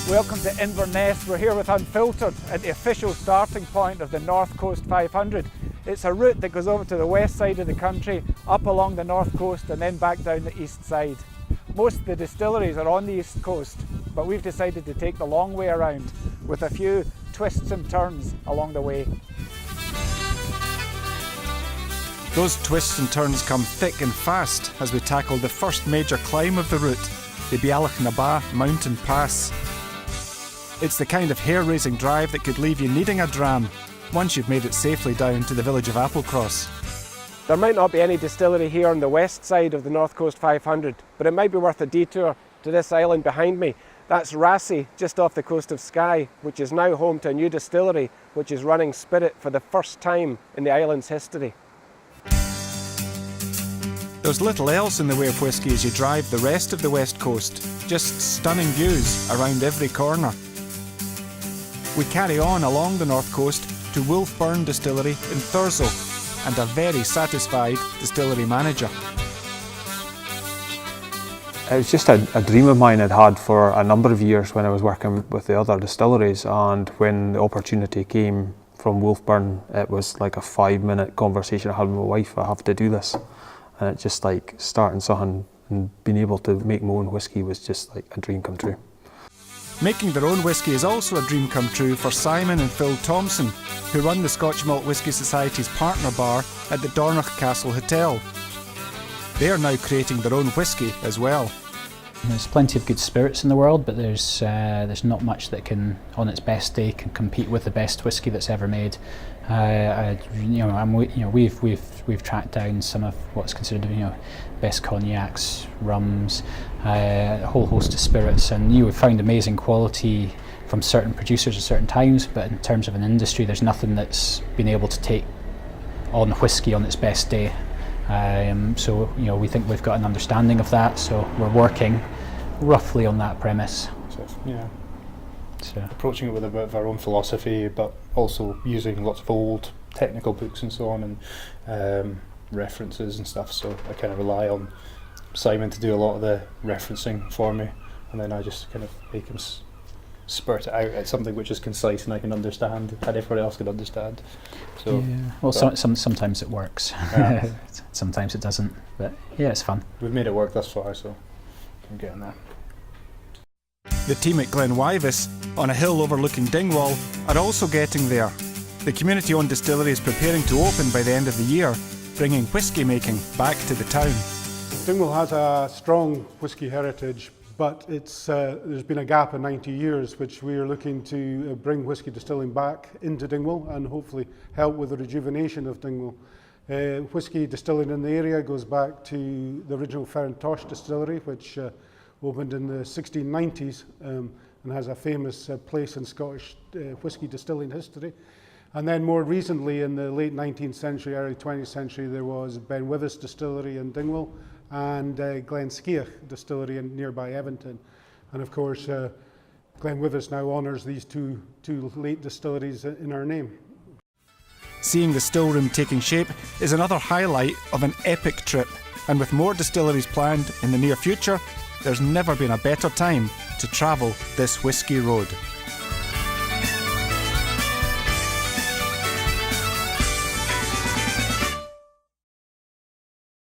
Welcome to Inverness. We're here with Unfiltered at the official starting point of the North Coast 500. It's a route that goes over to the west side of the country, up along the north coast and then back down the east side. Most of the distilleries are on the east coast, but we've decided to take the long way around with a few twists and turns along the way. Those twists and turns come thick and fast as we tackle the first major climb of the route, the Bealach mountain pass. It's the kind of hair-raising drive that could leave you needing a dram once you've made it safely down to the village of Applecross. There might not be any distillery here on the west side of the North Coast 500, but it might be worth a detour to this island behind me. That's Rassay, just off the coast of Skye, which is now home to a new distillery which is running spirit for the first time in the island's history. There's little else in the way of whisky as you drive the rest of the west coast, just stunning views around every corner. We carry on along the north coast to Wolfburn Distillery in Thurso and a very satisfied distillery manager. It was just a dream of mine I'd had for a number of years when I was working with the other distilleries, and when the opportunity came from Wolfburn, it was like a 5-minute conversation I had with my wife. I have to do this. And it's just like starting something and being able to make my own whisky was just like a dream come true. Making their own whisky is also a dream come true for Simon and Phil Thompson, who run the Scotch Malt Whisky Society's partner bar at the Dornoch Castle Hotel. They are now creating their own whisky as well. There's plenty of good spirits in the world, but there's not much that can, on its best day, can compete with the best whisky that's ever made. We've tracked down some of what's considered, best cognacs, rums, a whole host of spirits, and we've found amazing quality from certain producers at certain times. But in terms of an industry, there's nothing that's been able to take on whisky on its best day. So we think we've got an understanding of that, so we're working roughly on that premise. So approaching it with a bit of our own philosophy, but also using lots of old technical books and so on, and references and stuff. So I kind of rely on Simon to do a lot of the referencing for me, and then I just kind of make him spurt it out at something which is concise and I can understand, and everybody else can understand. So well, sometimes it works, sometimes it doesn't, but yeah, it's fun. We've made it work thus far, so I'm getting there. The team at Glenwyvis, on a hill overlooking Dingwall, are also getting there. The community-owned distillery is preparing to open by the end of the year, bringing whisky making back to the town. Dingwall has a strong whisky heritage, but there's been a gap of 90 years, which we are looking to bring whisky distilling back into Dingwall and hopefully help with the rejuvenation of Dingwall. Whisky distilling in the area goes back to the original Ferrantosh distillery, which opened in the 1690s and has a famous place in Scottish whisky distilling history. And then more recently, in the late 19th century, early 20th century, there was Benwyvis Distillery in Dingwall and Glenskiach Distillery in nearby Eventon. And of course, Glenwyvis now honours these two late distilleries in our name. Seeing the still room taking shape is another highlight of an epic trip, and with more distilleries planned in the near future, there's never been a better time to travel this whisky road.